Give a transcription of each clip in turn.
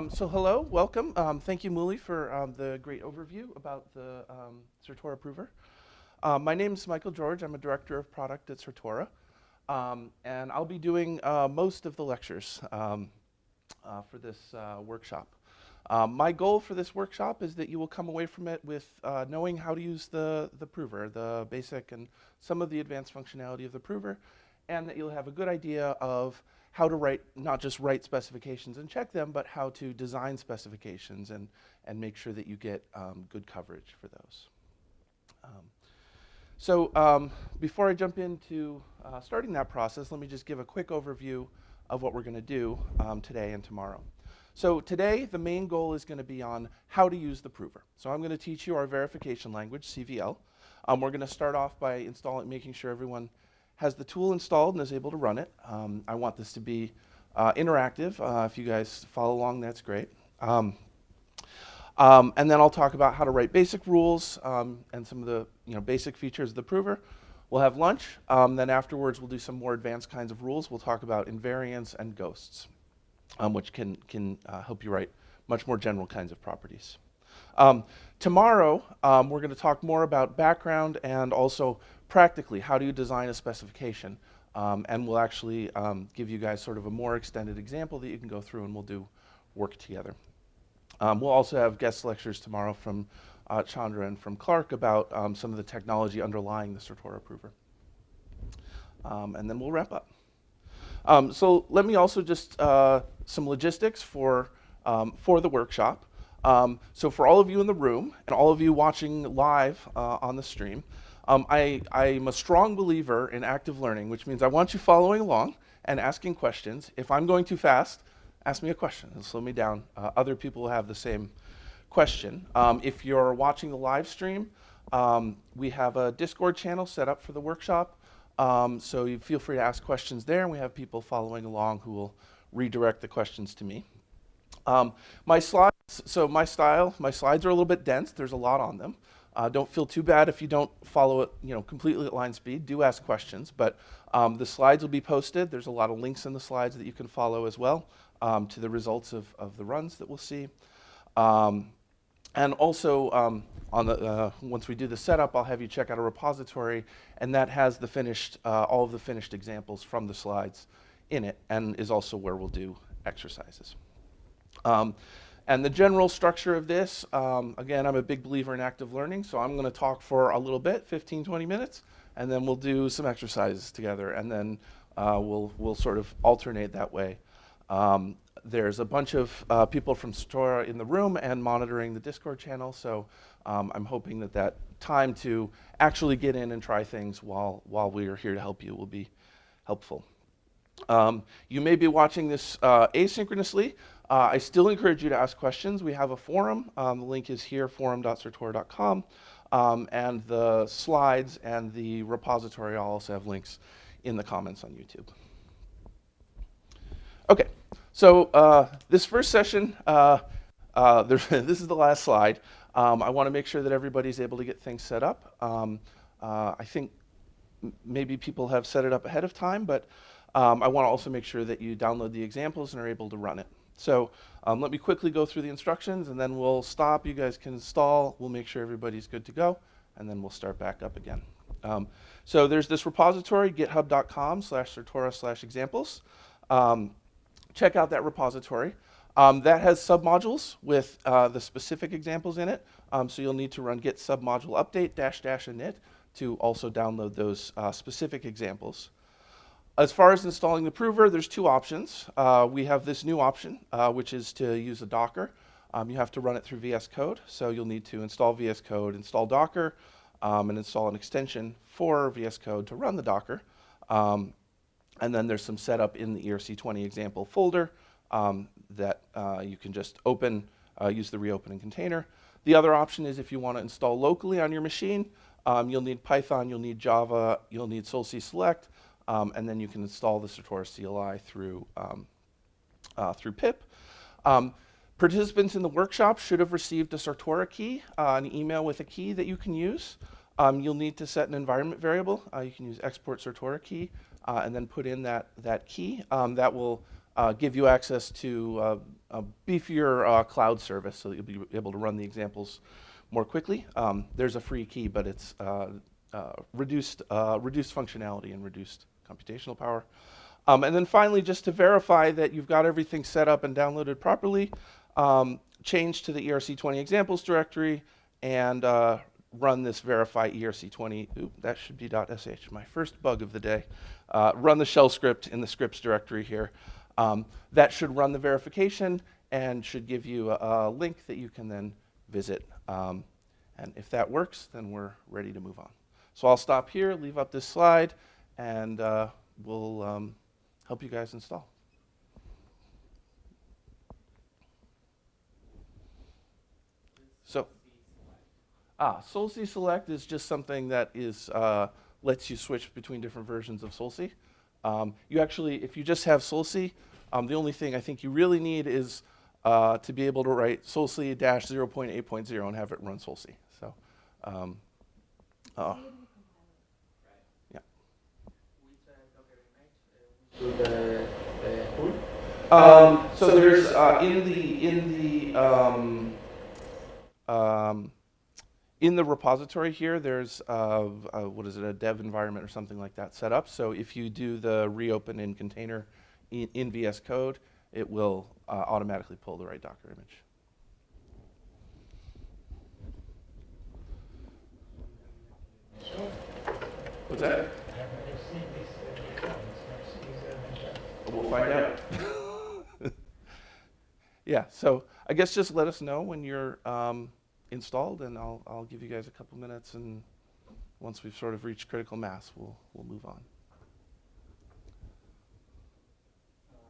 So hello, welcome. Thank you, Muli, for the great overview about the Certora prover. My name is Michael George. I'm a director of product at Certora, and I'll be doing most of the lectures for this workshop. My goal for this workshop is that you will come away from it with knowing how to use the prover, the basic and some of the advanced functionality of the prover, and that you'll have a good idea of how to write, not just write specifications and check them, but how to design specifications and make sure that you get good coverage for those. Before I jump into starting that process, let me just give a quick overview of what we're going to do today and tomorrow. So today, the main goal is going to be on how to use the prover. So I'm going to teach you our verification language, CVL. We're going to start off by making sure everyone has the tool installed and is able to run it. I want this to be interactive. If you guys follow along, that's great. And then I'll talk about how to write basic rules and some of the basic features of the prover. We'll have lunch. Then afterwards, we'll do some more advanced kinds of rules. We'll talk about invariants and ghosts, which can help you write much more general kinds of properties. Tomorrow, we're going to talk more about background and also practically how do you design a specification. And we'll actually give you guys sort of a more extended example that you can go through and we'll do work together. We'll also have guest lectures tomorrow from Chandra and from Clark about some of the technology underlying the Certora prover. And then we'll wrap up. So let me also just some logistics for the workshop. So for all of you in the room and all of you watching live on the stream, I'm a strong believer in active learning, which means I want you following along and asking questions. If I'm going too fast, ask me a question. It'll slow me down. Other people will have the same question. If you're watching the live stream, we have a Discord channel set up for the workshop. So you feel free to ask questions there, and we have people following along who will redirect the questions to me. My slides are a little bit dense. There's a lot on them. Don't feel too bad if you don't follow it, completely at line speed. Do ask questions, but the slides will be posted. There's a lot of links in the slides that you can follow as well to the results of the runs that we'll see. And also, once we do the setup, I'll have you check out a repository, and that has the finished, all of the finished examples from the slides in it, and is also where we'll do exercises. And the general structure of this, again, I'm a big believer in active learning, so I'm going to talk for a little bit, 15, 20 minutes, and then we'll do some exercises together, and then we'll sort of alternate that way. There's a bunch of people from Certora in the room and monitoring the Discord channel, so I'm hoping that time to actually get in and try things while we are here to help you will be helpful. You may be watching this asynchronously. I still encourage you to ask questions. We have a forum. The link is here, forum.certora.com. And the slides and the repository, I'll also have links in the comments on YouTube. Okay, so this first session, this is the last slide. I want to make sure that everybody's able to get things set up. I think maybe people have set it up ahead of time, but I want to also make sure that you download the examples and are able to run it. So let me quickly go through the instructions, and then we'll stop. You guys can install. We'll make sure everybody's good to go, and then we'll start back up again. So there's this repository, github.com/certora/examples. Check out that repository. That has submodules with the specific examples in it. So you'll need to run git submodule update --init to also download those specific examples. As far as installing the prover, there's two options. We have this new option, which is to use a Docker. You have to run it through VS Code, so you'll need to install VS Code, install Docker, and install an extension for VS Code to run the Docker. And then there's some setup in the ERC20 example folder that you can just open, use the reopening container. The other option is if you want to install locally on your machine, you'll need Python, you'll need Java, you'll need solc select, and then you can install the Certora CLI through pip. Participants in the workshop should have received a Certora key, an email with a key that you can use. You'll need to set an environment variable. You can use export Certora key and then put in that key. That will give you access to a beefier cloud service so that you'll be able to run the examples more quickly. There's a free key, but it's reduced functionality and reduced computational power. And then finally, just to verify that you've got everything set up and downloaded properly, change to the ERC20 examples directory and run this verify ERC20. Ooh, that should be .sh, my first bug of the day. Run the shell script in the scripts directory here. That should run the verification and should give you a link that you can then visit. And if that works, then we're ready to move on. So I'll stop here, leave up this slide, and we'll help you guys install. So, SolC Select is just something that is lets you switch between different versions of SolC. You actually, if you just have SolC, the only thing I think you really need is to be able to write SolC-0.8.0 and have it run SolC. So, yeah. So there's in the repository here, there's what is it, a dev environment or something like that set up. So if you do the reopen in container in VS Code, it will automatically pull the right Docker image. What's that? We'll find out. Yeah, so I guess just let us know when you're installed, and I'll give you guys a couple minutes, and once we've sort of reached critical mass, we'll move on.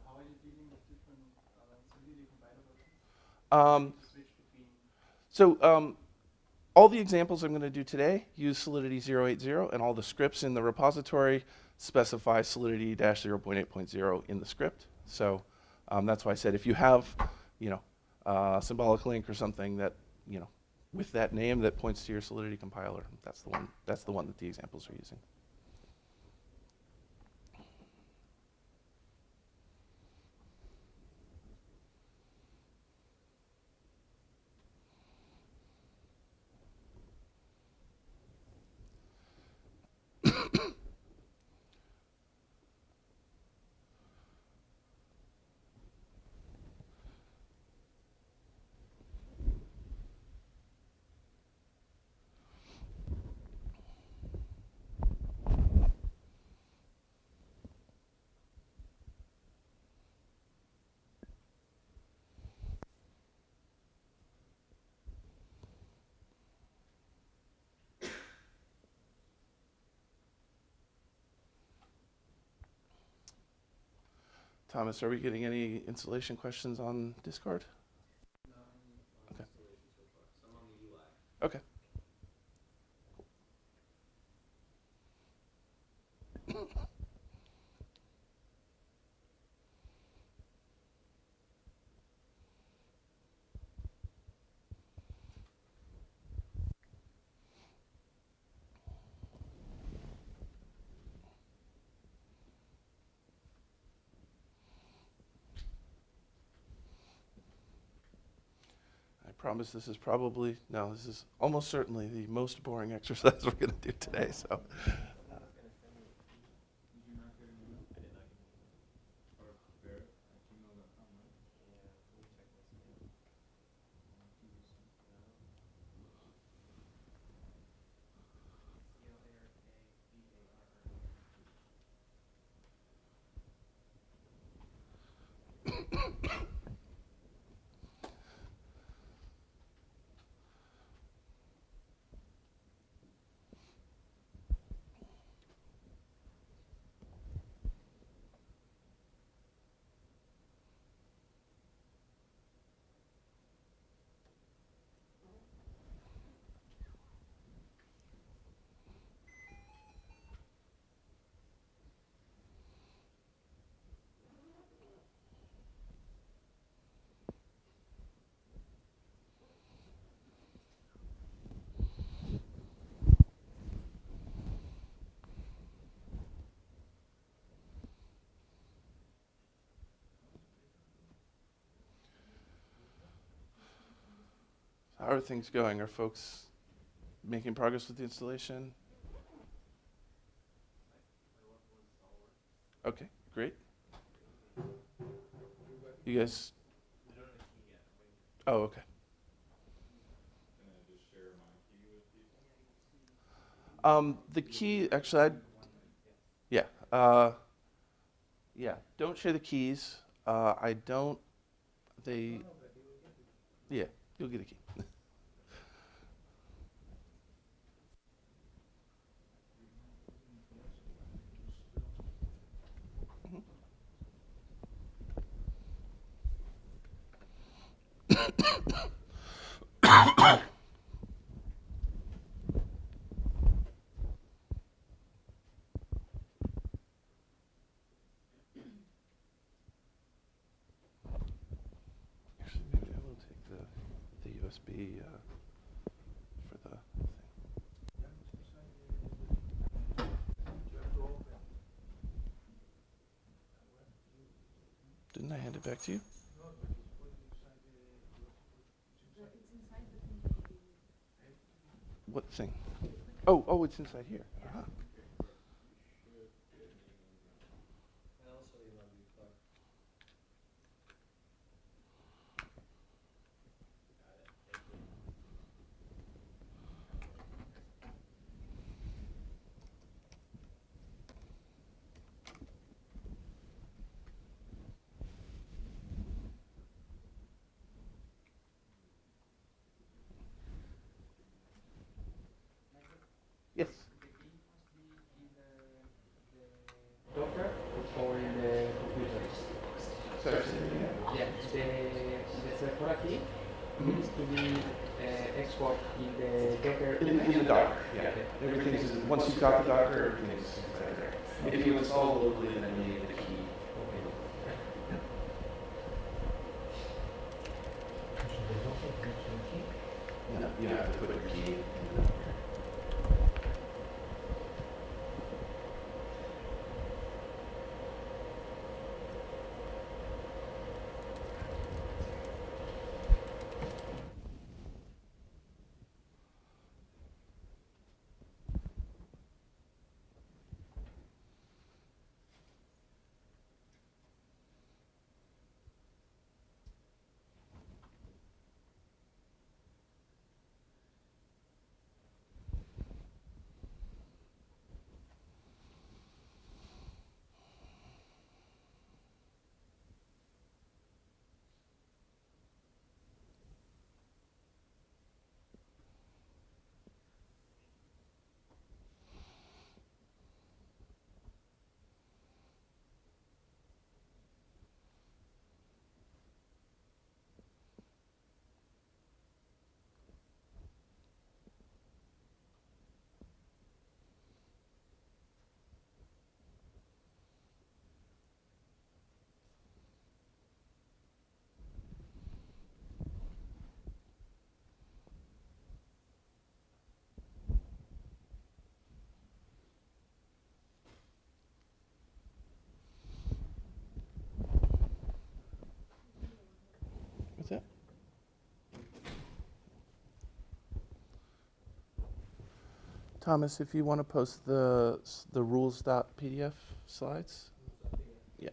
How are you dealing with different Solidity compiler versions? All the examples I'm going to do today use Solidity 0.80, and all the scripts in the repository specify Solidity-0.8.0 in the script. So that's why I said if you have, a symbolic link or something that, with that name that points to your Solidity compiler, that's the one that the examples are using. Thomas, are we getting any installation questions on Discord? No, Okay. installation so far. Some on the UI. Okay. I promise this is almost certainly the most boring exercise we're going to do today. So. How are things going? Are folks making progress with the installation? Okay, great. You guys? Oh, okay. The key, actually, yeah, yeah. Don't share the keys. I don't. They, yeah. You'll get a key. Actually, maybe I will take the USB for the thing. Didn't I hand it back to you? What thing? Oh, it's inside here. Uh-huh. Yes. Docker or in the computer? Sorry. Yeah, the Certora key needs to be export in the Docker In the Docker, yeah. Everything's once you've got the Docker, everything's inside there. If you install locally, then you need the key. No, you have to put your key in the Docker. What's that? Thomas, if you want to post the rules.pdf slides. Yeah.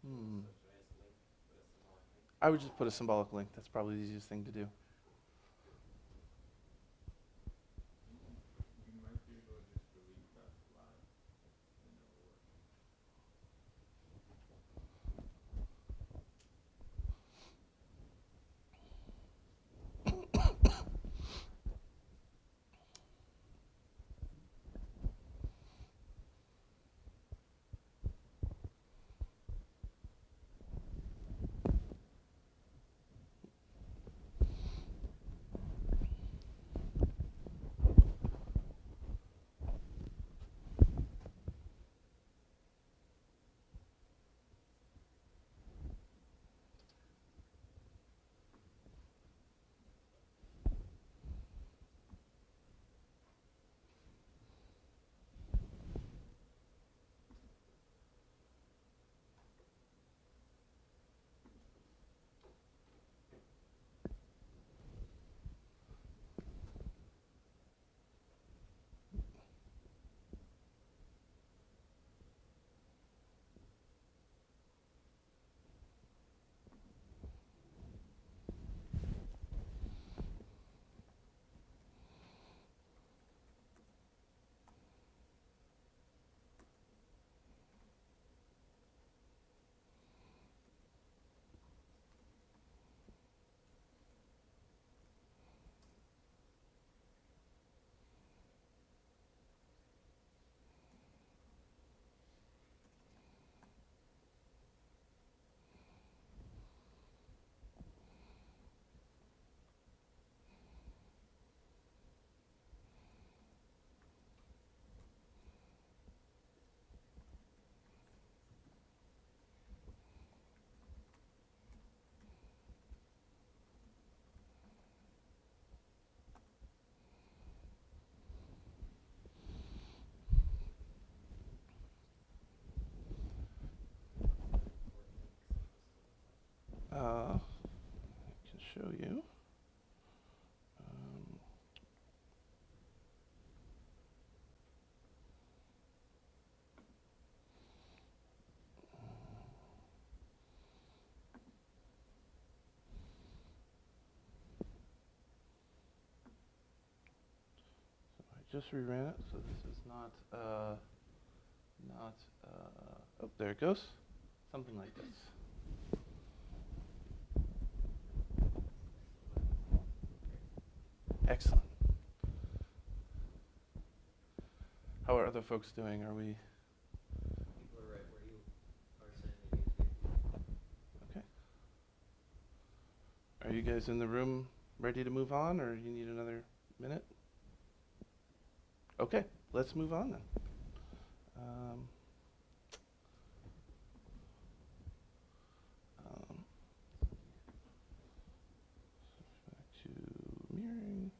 Hmm. I would just put a symbolic link. That's probably the easiest thing to do. show you. Just reran it, so this is not, oh, there it goes. Something like this. Excellent. How are other folks doing? Are we? People are right where you are saying they need to be. Okay. Are you guys in the room ready to move on, or you need another minute? Okay, let's move on then. Back to mirroring.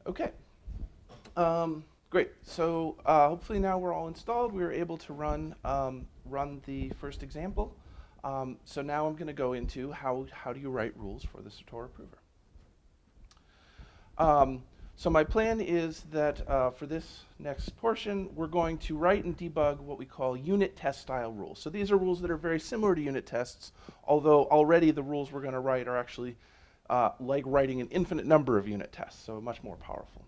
Okay. Great. So hopefully now we're all installed. We were able to run the first example. So now I'm going to go into how do you write rules for the Certora prover. So my plan is that for this next portion, we're going to write and debug what we call unit test style rules. So these are rules that are very similar to unit tests, although already the rules we're going to write are actually like writing an infinite number of unit tests, so much more powerful.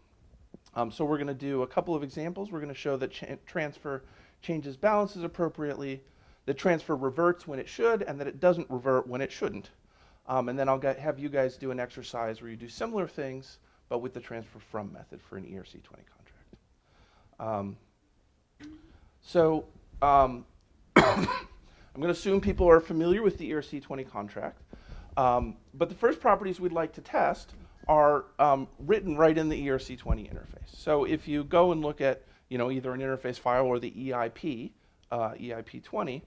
So we're going to do a couple of examples. We're going to show that transfer changes balances appropriately, that transfer reverts when it should, and that it doesn't revert when it shouldn't. And then I'll have you guys do an exercise where you do similar things, but with the transfer from method for an ERC20 contract. I'm going to assume people are familiar with the ERC20 contract. But the first properties we'd like to test are written right in the ERC20 interface. So if you go and look at either an interface file or the EIP, EIP20,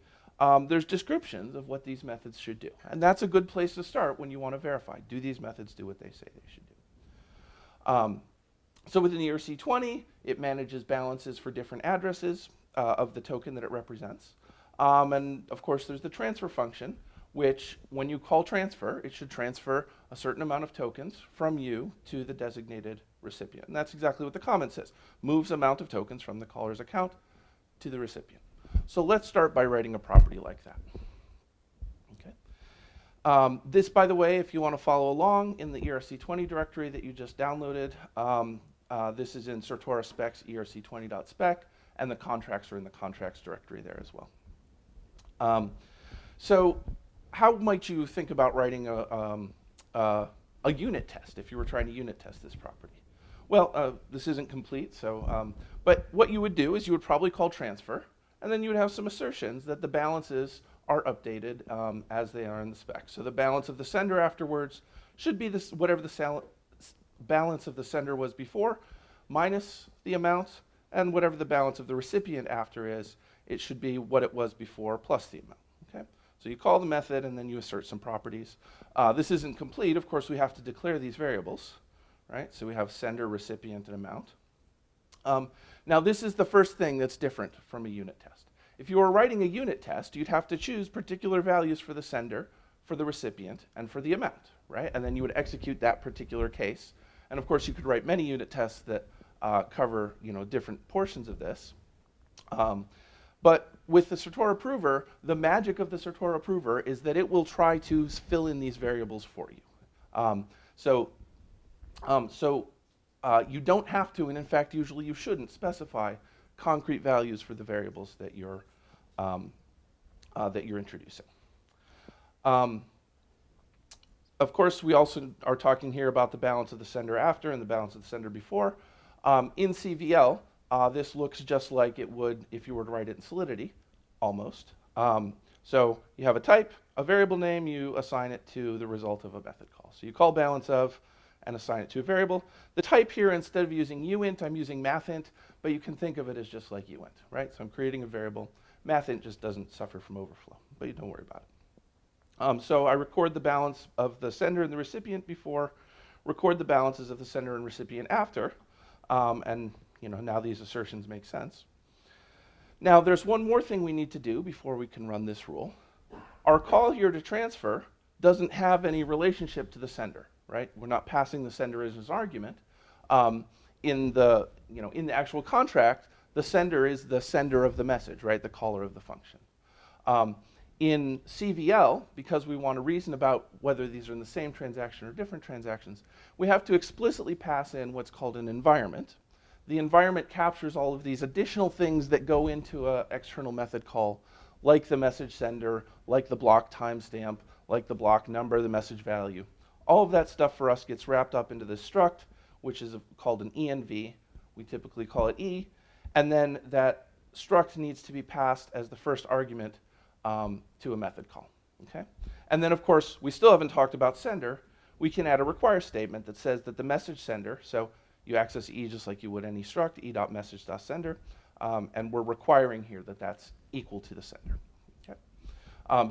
there's descriptions of what these methods should do. And that's a good place to start when you want to verify. Do these methods do what they say they should do? So within ERC20, it manages balances for different addresses of the token that it represents. And of course, there's the transfer function, which when you call transfer, it should transfer a certain amount of tokens from you to the designated recipient. And that's exactly what the comment says. Moves amount of tokens from the caller's account to the recipient. So let's start by writing a property like that. Okay. This, by the way, if you want to follow along in the ERC20 directory that you just downloaded, this is in Certora specs erc20.spec, and the contracts are in the contracts directory there as well. So how might you think about writing a unit test if you were trying to unit test this property? Well, this isn't complete, so but what you would do is you would probably call transfer, and then you would have some assertions that the balances are updated as they are in the spec. So the balance of the sender afterwards should be this, whatever the balance of the sender was before, minus the amount, and whatever the balance of the recipient after is, it should be what it was before plus the amount. Okay? So you call the method, and then you assert some properties. This isn't complete. Of course, we have to declare these variables, right? So we have sender, recipient, and amount. Now, this is the first thing that's different from a unit test. If you were writing a unit test, you'd have to choose particular values for the sender, for the recipient, and for the amount, right? And then you would execute that particular case. And of course, you could write many unit tests that cover different portions of this. But with the Certora prover, the magic of the Certora prover is that it will try to fill in these variables for you. You don't have to, and in fact, usually you shouldn't specify concrete values for the variables that you're introducing. Of course, we also are talking here about the balance of the sender after and the balance of the sender before. In CVL, this looks just like it would if you were to write it in Solidity, almost. So you have a type, a variable name, you assign it to the result of a method call. So you call balance of, and assign it to a variable. The type here, instead of using uint, I'm using mathint, but you can think of it as just like uint, right? So I'm creating a variable. Mathint just doesn't suffer from overflow, but you don't worry about it. So I record the balance of the sender and the recipient before, record the balances of the sender and recipient after, and now these assertions make sense. Now there's one more thing we need to do before we can run this rule. Our call here to transfer doesn't have any relationship to the sender, right? We're not passing the sender as his argument. In the actual contract, the sender is the sender of the message, right? The caller of the function. In CVL, because we want to reason about whether these are in the same transaction or different transactions, we have to explicitly pass in what's called an environment. The environment captures all of these additional things that go into an external method call, like the message sender, like the block timestamp, like the block number, the message value. All of that stuff for us gets wrapped up into this struct, which is called an env. We typically call it E. And then that struct needs to be passed as the first argument to a method call. Okay? And then, of course, we still haven't talked about sender. We can add a require statement that says that the message sender, so you access E just like you would any struct, e.message.sender, and we're requiring here that that's equal to the sender. Okay?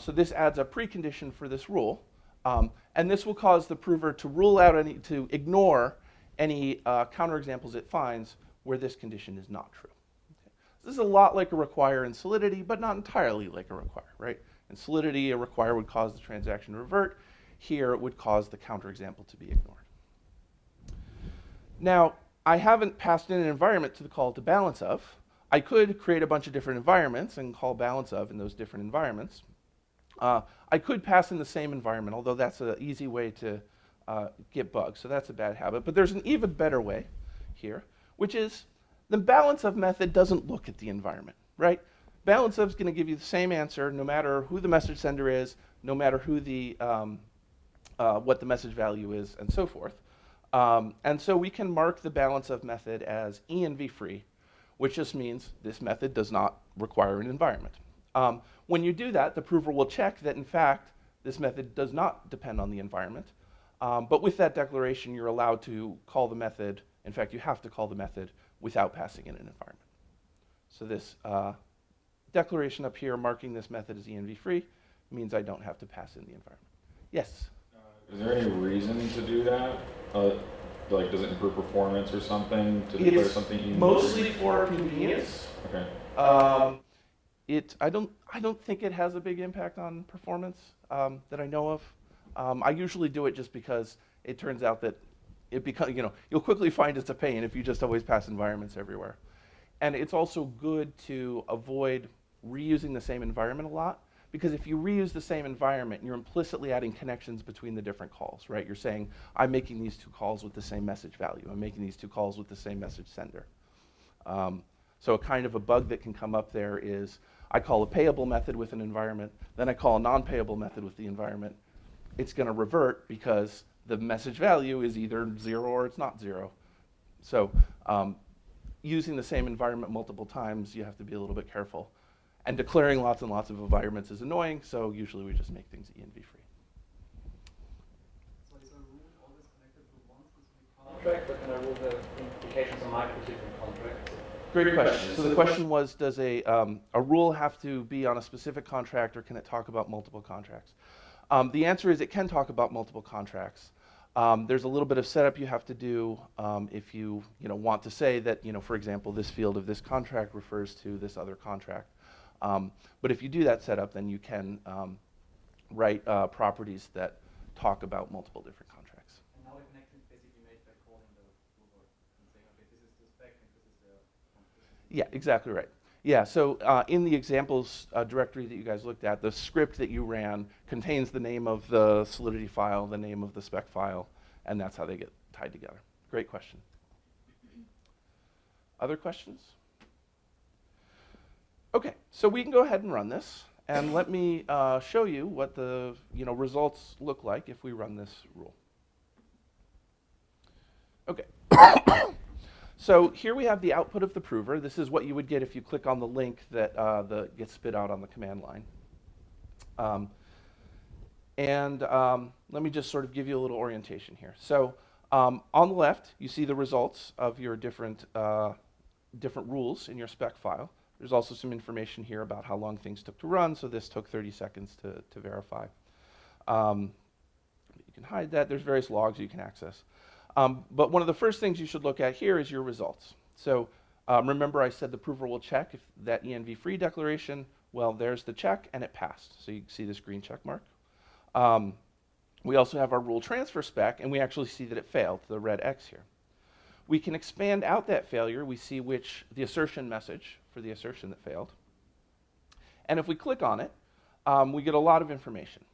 So this adds a precondition for this rule, and this will cause the prover to rule out to ignore any counterexamples it finds where this condition is not true. Okay? This is a lot like a require in Solidity, but not entirely like a require, right? In Solidity, a require would cause the transaction to revert. Here, it would cause the counterexample to be ignored. Now, I haven't passed in an environment to the call to balance of. I could create a bunch of different environments and call balance of in those different environments. I could pass in the same environment, although that's an easy way to get bugs, so that's a bad habit. But there's an even better way here, which is the balance of method doesn't look at the environment, right? Balance of is going to give you the same answer no matter who the message sender is, no matter who the what the message value is, and so forth. And so we can mark the balance of method as env free, which just means this method does not require an environment. When you do that, the prover will check that, in fact, this method does not depend on the environment. But with that declaration, you're allowed to call the method. In fact, you have to call the method without passing in an environment. So this declaration up here marking this method as env free means I don't have to pass in the environment. Yes? Is there any reason to do that? Like, does it improve performance or something to declare something unique? Mostly for convenience. Okay. I don't think it has a big impact on performance that I know of. I usually do it just because it turns out that it becomes, you'll quickly find it's a pain if you just always pass environments everywhere. And it's also good to avoid reusing the same environment a lot, because if you reuse the same environment, you're implicitly adding connections between the different calls, right? You're saying, I'm making these two calls with the same message value. I'm making these two calls with the same message sender. So a kind of a bug that can come up there is, I call a payable method with an environment, then I call a non-payable method with the environment. It's going to revert because the message value is either 0 or it's not 0. So using the same environment multiple times, you have to be a little bit careful. And declaring lots and lots of environments is annoying, so usually we just make things env free. So is a rule always connected to one specific contract, but can I rule the implications on my particular contract? Great question. So the question was, does a rule have to be on a specific contract, or can it talk about multiple contracts? The answer is it can talk about multiple contracts. There's a little bit of setup you have to do if you want to say that, for example, this field of this contract refers to this other contract. But if you do that setup, then you can write properties that talk about multiple different contracts. And now the connection is basically made by calling the rule and saying, okay, this is the spec and this is the... Yeah, exactly right. Yeah, so in the examples directory that you guys looked at, the script that you ran contains the name of the Solidity file, the name of the spec file, and that's how they get tied together. Great question. Other questions? Okay, so we can go ahead and run this, and let me show you what the results look like if we run this rule. Okay. So here we have the output of the prover. This is what you would get if you click on the link that gets spit out on the command line. Let me just sort of give you a little orientation here. So On the left, you see the results of your different rules in your spec file. There's also some information here about how long things took to run, so this took 30 seconds to verify. You can hide that. There's various logs you can access. But one of the first things you should look at here is your results. So remember I said the prover will check if that env free declaration, well, there's the check, and it passed. So you see this green check mark. We also have our rule transfer spec, and we actually see that it failed, the red X here. We can expand out that failure. We see the assertion message for the assertion that failed. And if we click on it, we get a lot of information.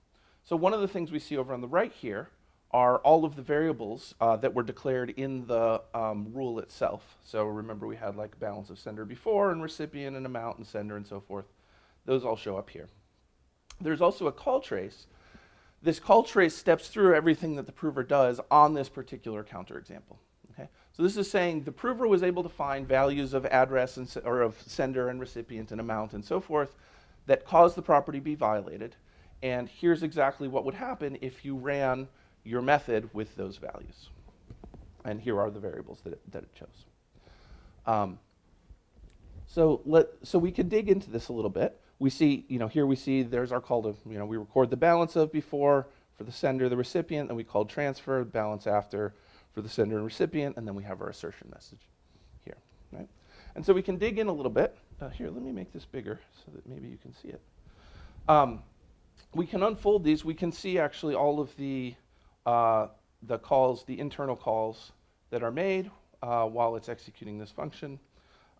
So one of the things we see over on the right here are all of the variables that were declared in the rule itself. So remember we had like balance of sender before, and recipient, and amount, and sender, and so forth. Those all show up here. There's also a call trace. This call trace steps through everything that the prover does on this particular counterexample. Okay? So this is saying the prover was able to find values of address or of sender and recipient and amount and so forth that caused the property to be violated. And here's exactly what would happen if you ran your method with those values. And here are the variables that it chose. So we could dig into this a little bit. We see, here we see there's our call to, we record the balance of before for the sender, the recipient, and we called transfer, balance after for the sender and recipient, and then we have our assertion message here, right? And so we can dig in a little bit. Here, let me make this bigger so that maybe you can see it. We can unfold these. We can see actually all of the calls, the internal calls that are made while it's executing this function.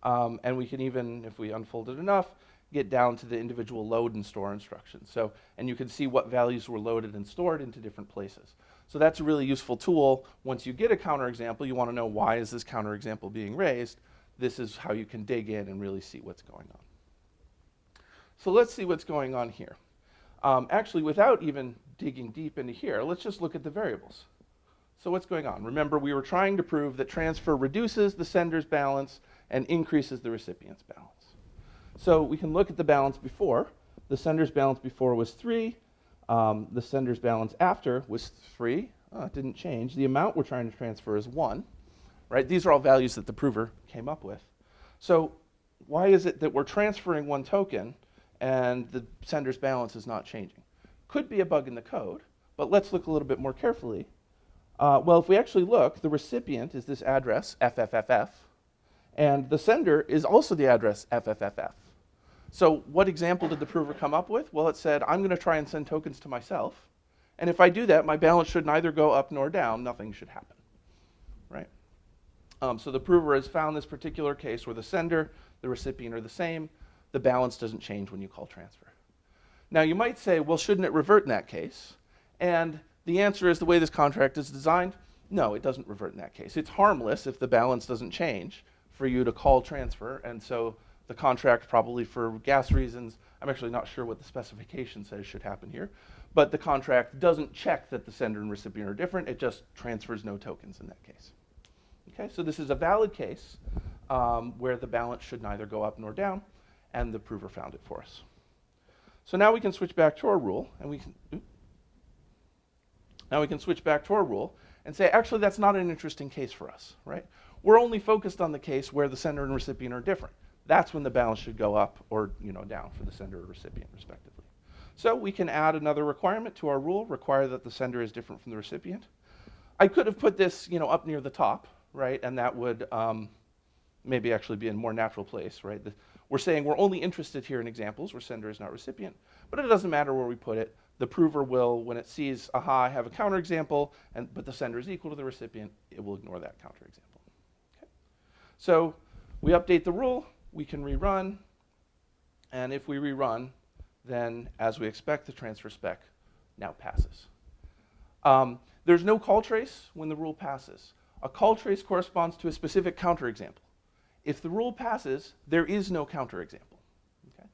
And we can even, if we unfold it enough, get down to the individual load and store instructions. So, and you can see what values were loaded and stored into different places. So that's a really useful tool. Once you get a counterexample, you want to know why is this counterexample being raised. This is how you can dig in and really see what's going on. So let's see what's going on here. Actually, without even digging deep into here, let's just look at the variables. So what's going on? Remember, we were trying to prove that transfer reduces the sender's balance and increases the recipient's balance. So we can look at the balance before. The sender's balance before was 3. The sender's balance after was 3. It didn't change. The amount we're trying to transfer is 1. Right? These are all values that the prover came up with. So why is it that we're transferring 1 token and the sender's balance is not changing? Could be a bug in the code, but let's look a little bit more carefully. Well, if we actually look, the recipient is this address, FFFF, and the sender is also the address, FFFF. So what example did the prover come up with? Well, it said, I'm going to try and send tokens to myself, and if I do that, my balance should neither go up nor down. Nothing should happen, right? So the prover has found this particular case where the sender, the recipient are the same. The balance doesn't change when you call transfer. Now, you might say, well, shouldn't it revert in that case? And the answer is, the way this contract is designed, no, it doesn't revert in that case. It's harmless if the balance doesn't change for you to call transfer, and so the contract, probably for gas reasons, I'm actually not sure what the specification says should happen here, but the contract doesn't check that the sender and recipient are different. It just transfers no tokens in that case. Okay, so this is a valid case where the balance should neither go up nor down, and the prover found it for us. So now we can switch back to our rule, and now we can switch back to our rule and say, actually, that's not an interesting case for us, right? We're only focused on the case where the sender and recipient are different. That's when the balance should go up or down for the sender or recipient, respectively. So we can add another requirement to our rule, require that the sender is different from the recipient. I could have put this up near the top, right? And that would maybe actually be in a more natural place, right? We're saying we're only interested here in examples where sender is not recipient, but it doesn't matter where we put it. The prover will, when it sees, aha, I have a counterexample, but the sender is equal to the recipient, it will ignore that counterexample. Okay. So we update the rule, we can rerun, and if we rerun, then as we expect, the transfer spec now passes. There's no call trace when the rule passes. A call trace corresponds to a specific counterexample. If the rule passes, there is no counterexample. Okay?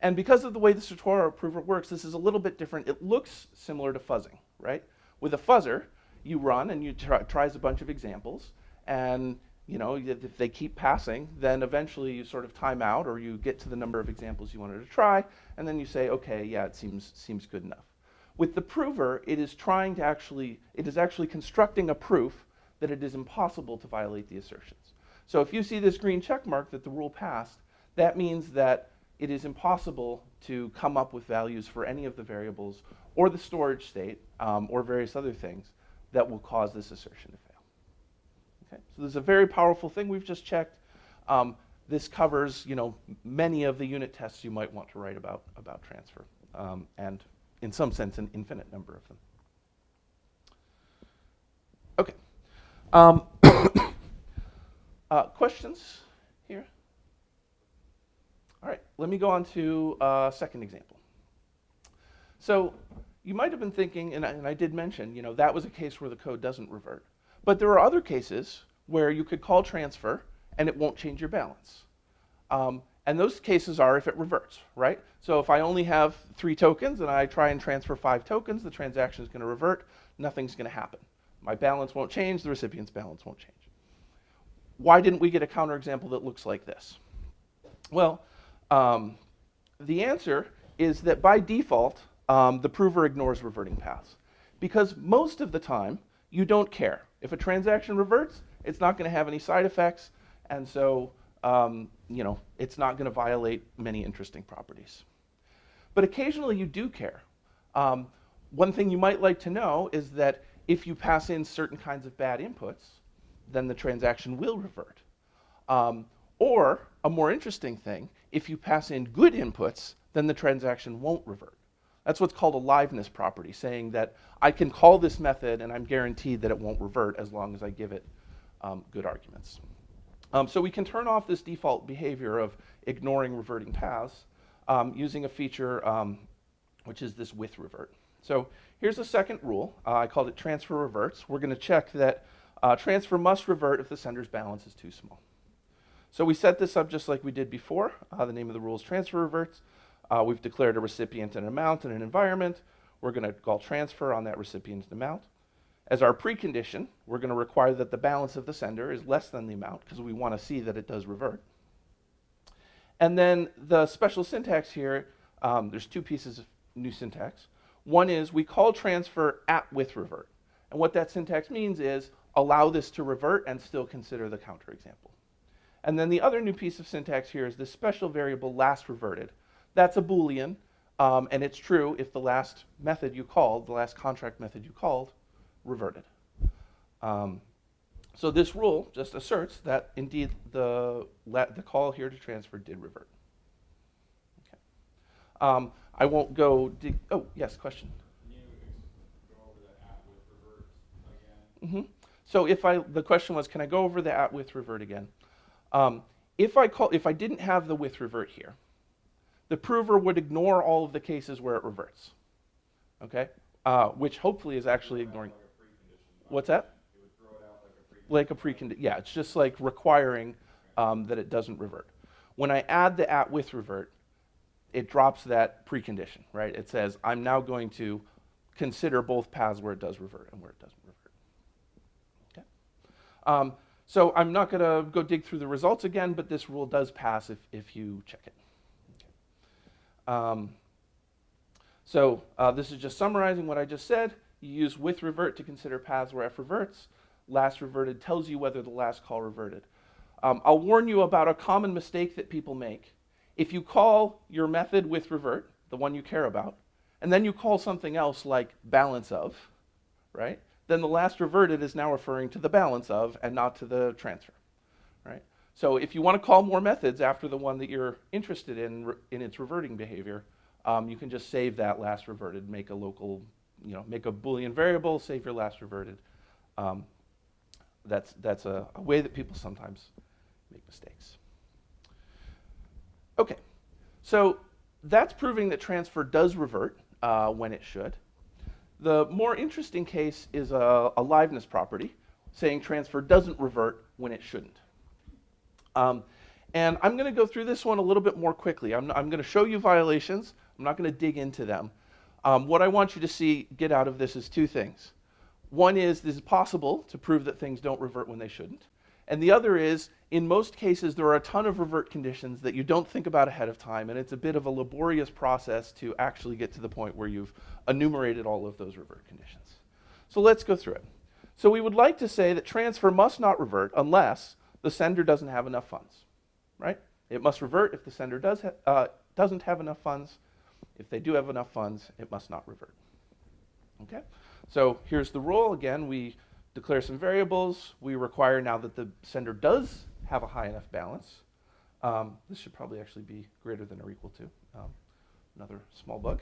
And because of the way the Certora prover works, this is a little bit different. It looks similar to fuzzing, right? With a fuzzer, you run and you tries a bunch of examples, and if they keep passing, then eventually you sort of time out, or you get to the number of examples you wanted to try, and then you say, okay, yeah, it seems good enough. With the prover, it is actually constructing a proof that it is impossible to violate the assertions. So if you see this green check mark that the rule passed, that means that it is impossible to come up with values for any of the variables or the storage state or various other things that will cause this assertion to fail. Okay? So this is a very powerful thing we've just checked. This covers, many of the unit tests you might want to write about transfer, and in some sense, an infinite number of them. Okay. Questions here? All right, let me go on to a second example. So you might have been thinking, and I did mention, that was a case where the code doesn't revert. But there are other cases where you could call transfer and it won't change your balance. And those cases are if it reverts, right? So if I only have 3 tokens and I try and transfer 5 tokens, the transaction is going to revert, nothing's going to happen. My balance won't change, the recipient's balance won't change. Why didn't we get a counterexample that looks like this? Well, the answer is that by default, the prover ignores reverting paths. Because most of the time, you don't care. If a transaction reverts, it's not going to have any side effects, and so it's not going to violate many interesting properties. But occasionally you do care. One thing you might like to know is that if you pass in certain kinds of bad inputs, then the transaction will revert. Or, a more interesting thing, if you pass in good inputs, then the transaction won't revert. That's what's called a liveness property, saying that I can call this method and I'm guaranteed that it won't revert as long as I give it good arguments. So we can turn off this default behavior of ignoring reverting paths using a feature which is this with revert. So here's a second rule. I called it transfer reverts. We're going to check that transfer must revert if the sender's balance is too small. So we set this up just like we did before. The name of the rule is transfer reverts. We've declared a recipient, an amount, and an environment. We're going to call transfer on that recipient's amount. As our precondition, we're going to require that the balance of the sender is less than the amount because we want to see that it does revert. And then the special syntax here, there's 2 pieces of new syntax. One is we call transfer at with revert. And what that syntax means is allow this to revert and still consider the counterexample. And then the other new piece of syntax here is this special variable last reverted. That's a Boolean, and it's true if the last method you called, the last contract method you called, reverted. So this rule just asserts that indeed the call here to transfer did revert. Okay. I won't go dig. Oh, yes, question. Can you go over the at with revert again? So the question was, can I go over the at with revert again? If I didn't have the with revert here, the prover would ignore all of the cases where it reverts. Okay, which hopefully is actually ignoring. What's that? It would throw it out like a precondition. Yeah, it's just like requiring that it doesn't revert. When I add the at with revert, it drops that precondition, right? It says I'm now going to consider both paths where it does revert and where it doesn't revert. Okay. So I'm not going to go dig through the results again, but this rule does pass if you check it. Okay. So this is just summarizing what I just said. You use with revert to consider paths where f reverts. Last reverted tells you whether the last call reverted. I'll warn you about a common mistake that people make. If you call your method with revert, the one you care about, and then you call something else like balance of, right? Then the last reverted is now referring to the balance of and not to the transfer, right? So if you want to call more methods after the one that you're interested in its reverting behavior, you can just save that last reverted, make a local, make a Boolean variable, save your last reverted. That's a way that people sometimes make mistakes. Okay, so that's proving that transfer does revert when it should. The more interesting case is a liveness property, saying transfer doesn't revert when it shouldn't. And I'm going to go through this one a little bit more quickly. I'm going to show you violations. I'm not going to dig into them. What I want you to get out of this is 2 things. One is, this is possible to prove that things don't revert when they shouldn't. And the other is, in most cases, there are a ton of revert conditions that you don't think about ahead of time, and it's a bit of a laborious process to actually get to the point where you've enumerated all of those revert conditions. So let's go through it. So we would like to say that transfer must not revert unless the sender doesn't have enough funds, right? It must revert if the sender doesn't have enough funds. If they do have enough funds, it must not revert. Okay? So here's the rule. Again, we declare some variables. We require now that the sender does have a high enough balance. This should probably actually be greater than or equal to. Another small bug.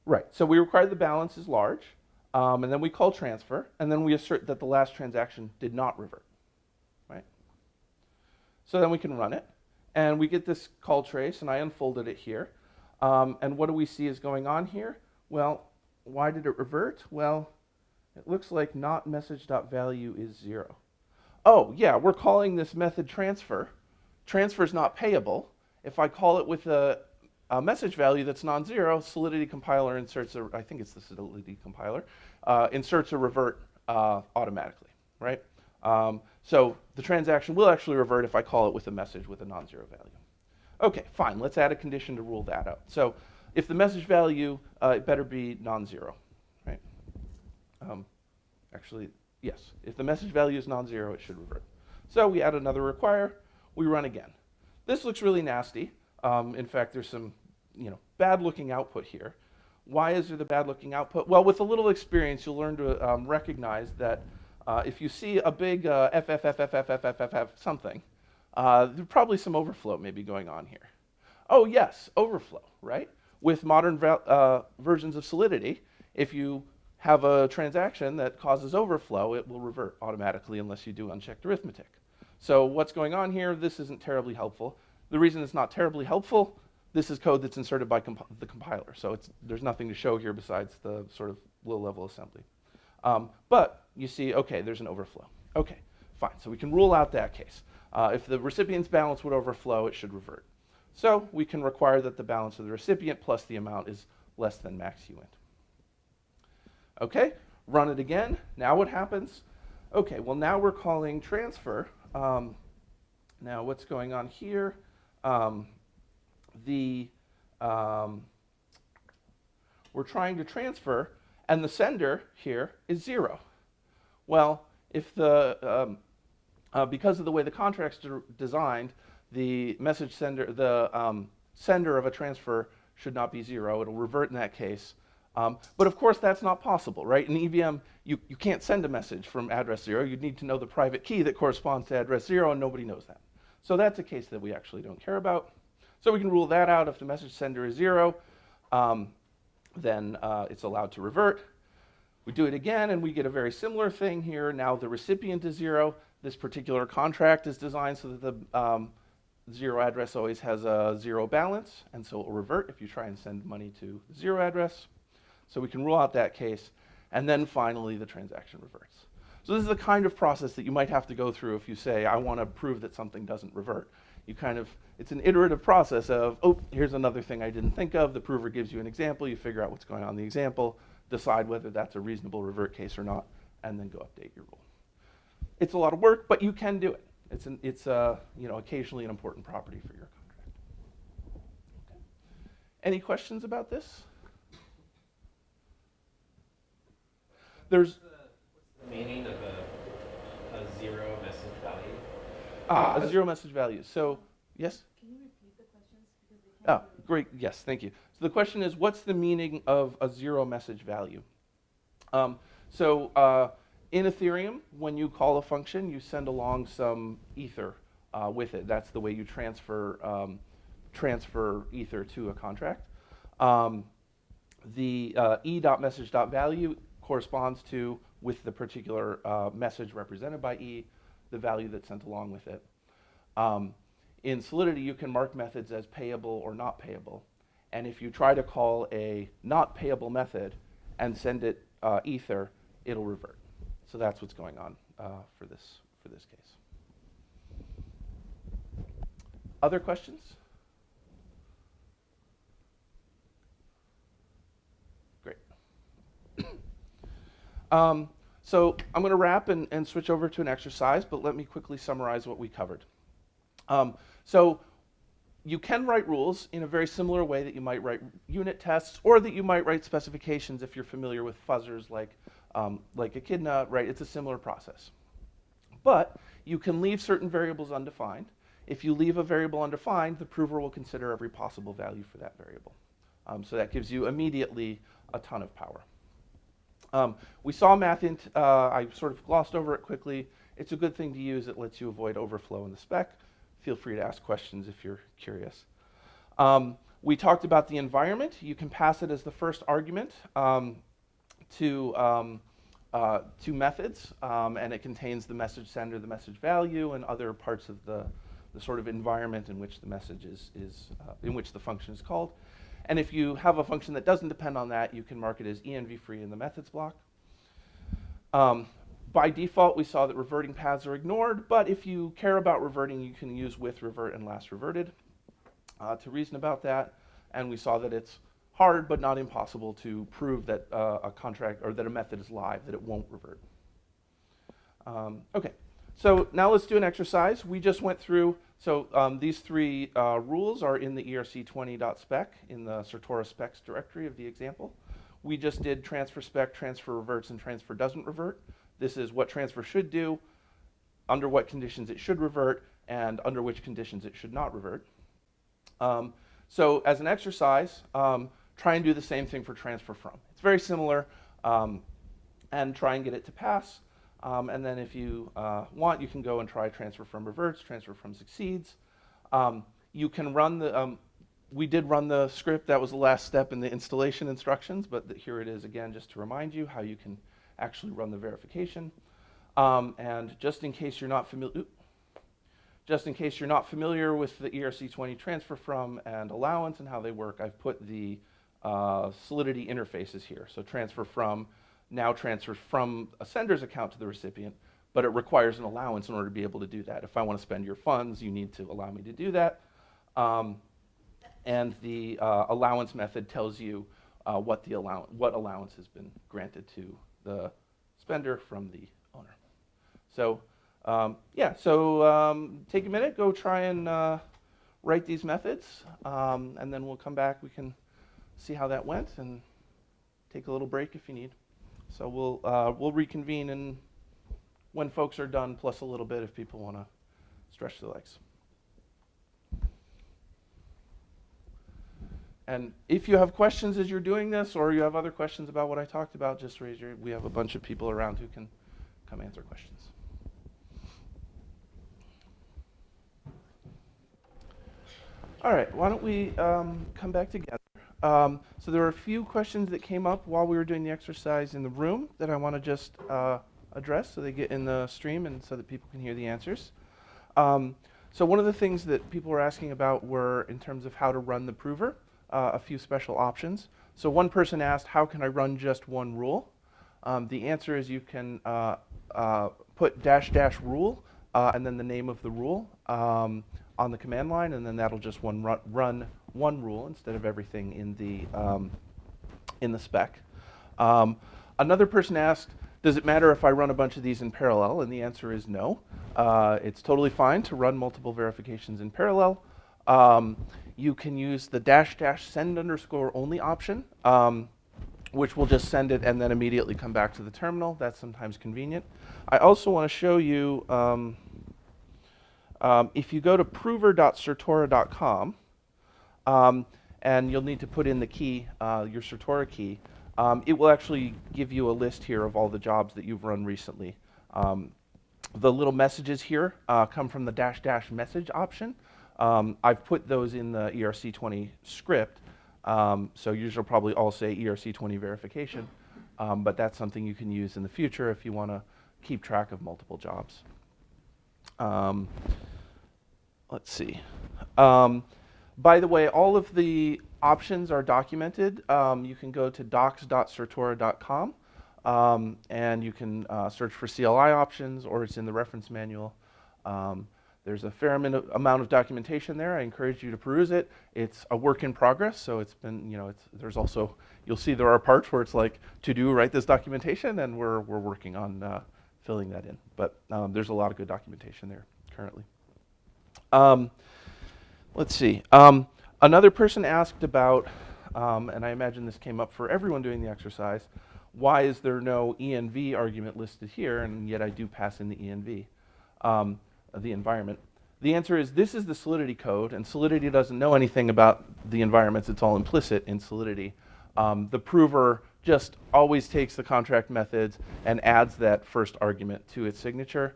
Right, so we require the balance is large, and then we call transfer, and then we assert that the last transaction did not revert, right? So then we can run it, and we get this call trace, and I unfolded it here. And what do we see is going on here? Well, why did it revert? Well, it looks like not message.value is 0. Oh, yeah, we're calling this method transfer. Transfer is not payable. If I call it with a message value that's non-zero, Solidity compiler inserts I think it's the Solidity compiler, inserts a revert automatically, right? So the transaction will actually revert if I call it with a message with a non-zero value. Okay, fine, let's add a condition to rule that out. So if the message value, it better be non-zero, right? Actually, yes, if the message value is non-zero, it should revert. So we add another require, we run again. This looks really nasty. In fact, there's some bad-looking output here. Why is there the bad-looking output? Well, with a little experience, you'll learn to recognize that if you see a big FFFFFFFF something, there's probably some overflow maybe going on here. Oh, yes, overflow, right? With modern versions of Solidity, if you have a transaction that causes overflow, it will revert automatically unless you do unchecked arithmetic. So what's going on here? This isn't terribly helpful. The reason it's not terribly helpful, this is code that's inserted by the compiler. So there's nothing to show here besides the sort of low-level assembly. But you see, okay, there's an overflow. Okay, fine. So we can rule out that case. If the recipient's balance would overflow, it should revert. So we can require that the balance of the recipient plus the amount is less than max uint. Okay, run it again. Now what happens? Okay, well now we're calling transfer. Now what's going on here? We're trying to transfer, and the sender here is 0. Well, if the because of the way the contract's designed, the message sender, the sender of a transfer should not be 0. It'll revert in that case. But of course, that's not possible, right? In EVM, you can't send a message from address 0. You'd need to know the private key that corresponds to address 0, and nobody knows that. So that's a case that we actually don't care about. So we can rule that out. If the message sender is 0, then it's allowed to revert. We do it again, and we get a very similar thing here. Now the recipient is 0. This particular contract is designed so that the 0 address always has a 0 balance, and so it will revert if you try and send money to the 0 address. So we can rule out that case, and then finally the transaction reverts. So this is the kind of process that you might have to go through if you say, I want to prove that something doesn't revert. It's an iterative process of, oh, here's another thing I didn't think of. The prover gives you an example. You figure out what's going on in the example, decide whether that's a reasonable revert case or not, and then go update your rule. It's a lot of work, but you can do it. It's occasionally an important property for your contract. Okay. Any questions about this? What's the meaning of a 0 message value? A 0 message value. So, yes? Can you repeat the questions? Because they can't great. Yes, thank you. So the question is, what's the meaning of a 0 message value? In Ethereum, when you call a function, you send along some ether with it. That's the way you transfer ether to a contract. The e.message.value corresponds to, with the particular message represented by E, the value that's sent along with it. In Solidity, you can mark methods as payable or not payable. And if you try to call a not payable method and send it ether, it'll revert. So that's what's going on for this case. Other questions? Great. So I'm going to wrap and switch over to an exercise, but let me quickly summarize what we covered. So you can write rules in a very similar way that you might write unit tests, or that you might write specifications if you're familiar with fuzzers like Echidna, right? It's a similar process. But you can leave certain variables undefined. If you leave a variable undefined, the prover will consider every possible value for that variable. So that gives you immediately a ton of power. We saw mathint. I sort of glossed over it quickly. It's a good thing to use. It lets you avoid overflow in the spec. Feel free to ask questions if you're curious. We talked about the environment. You can pass it as the first argument to methods, and it contains the message sender, the message value, and other parts of the sort of environment in which the message in which the function is called. And if you have a function that doesn't depend on that, you can mark it as env free in the methods block. By default, we saw that reverting paths are ignored, but if you care about reverting, you can use with revert and last reverted to reason about that. And we saw that it's hard but not impossible to prove that a contract or that a method is live, that it won't revert. Okay, so now let's do an exercise. We just went through, so these three rules are in the erc20.spec in the Certora specs directory of the example. We just did transfer spec, transfer reverts, and transfer doesn't revert. This is what transfer should do, under what conditions it should revert, and under which conditions it should not revert. So as an exercise, try and do the same thing for transfer from. It's very similar, and try and get it to pass. And then if you want, you can go and try transfer from reverts, transfer from succeeds. You can run the, we did run the script. That was the last step in the installation instructions, but here it is again, just to remind you how you can actually run the verification. And just in case you're not familiar, with the ERC20 transfer from and allowance and how they work, I've put the Solidity interfaces here. So transfer from now transfers from a sender's account to the recipient, but it requires an allowance in order to be able to do that. If I want to spend your funds, you need to allow me to do that. And the allowance method tells you what allowance has been granted to the spender from the owner. So take a minute, go try and write these methods, and then we'll come back. We can see how that went and take a little break if you need. So we'll reconvene and when folks are done, plus a little bit if people want to stretch their legs. And if you have questions as you're doing this, or you have other questions about what I talked about, just raise your, we have a bunch of people around who can come answer questions. All right, why don't we come back together. So there were a few questions that came up while we were doing the exercise in the room that I want to just address so they get in the stream and so that people can hear the answers. So one of the things that people were asking about were in terms of how to run the prover. A few special options. So one person asked, how can I run just one rule? The answer is you can put -- rule and then the name of the rule on the command line, and then that'll just run one rule instead of everything in the spec. Another person asked, does it matter if I run a bunch of these in parallel? And the answer is no. It's totally fine to run multiple verifications in parallel. You can use the -- send _ only option, which will just send it and then immediately come back to the terminal. That's sometimes convenient. I also want to show you, if you go to prover.certora.com, and you'll need to put in the key, your Certora key, it will actually give you a list here of all the jobs that you've run recently. The little messages here come from the -- message option. I've put those in the ERC20 script, so yours will probably all say ERC20 verification, but that's something you can use in the future if you want to keep track of multiple jobs. Let's see. By the way, all of the options are documented. You can go to docs.certora.com, and you can search for CLI options, or it's in the reference manual. There's a fair amount of documentation there. I encourage you to peruse it. It's a work in progress, so it's been, there's also, you'll see there are parts where it's like, write this documentation, and we're working on filling that in. But there's a lot of good documentation there currently. Let's see. Another person asked about, and I imagine this came up for everyone doing the exercise, why is there no ENV argument listed here, and yet I do pass in the ENV, the environment? The answer is this is the Solidity code, and Solidity doesn't know anything about the environments. It's all implicit in Solidity. The prover just always takes the contract methods and adds that first argument to its signature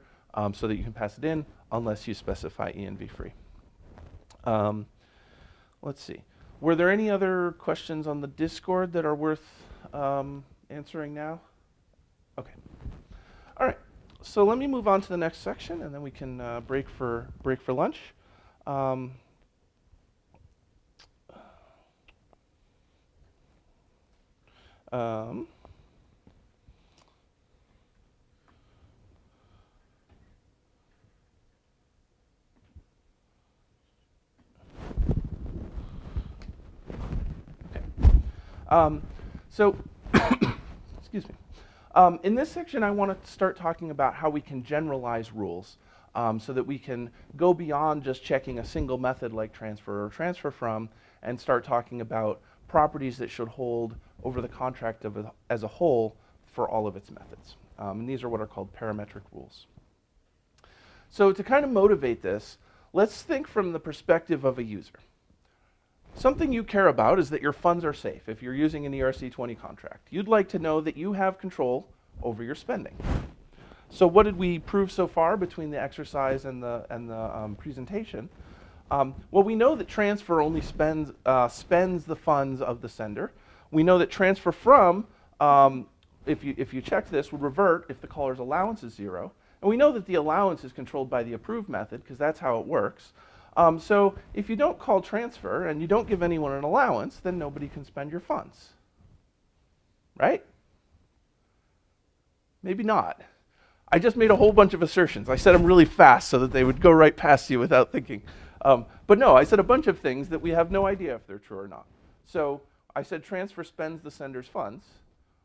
so that you can pass it in unless you specify ENV free. Let's see. Were there any other questions on the Discord that are worth answering now? Okay. All right. So let me move on to the next section, and then we can break for lunch. So, excuse me. In this section, I want to start talking about how we can generalize rules so that we can go beyond just checking a single method like transfer or transfer from and start talking about properties that should hold over the contract as a whole for all of its methods. And these are what are called parametric rules. So to kind of motivate this, let's think from the perspective of a user. Something you care about is that your funds are safe. If you're using an ERC-20 contract, you'd like to know that you have control over your spending. So what did we prove so far between the exercise and the presentation? Well, we know that transfer only spends the funds of the sender. We know that transfer from, if you check this, would revert if the caller's allowance is 0. And we know that the allowance is controlled by the approve method because that's how it works. So if you don't call transfer and you don't give anyone an allowance, then nobody can spend your funds. Right? Maybe not. I just made a whole bunch of assertions. I said them really fast so that they would go right past you without thinking. But no, I said a bunch of things that we have no idea if they're true or not. So I said transfer spends the sender's funds.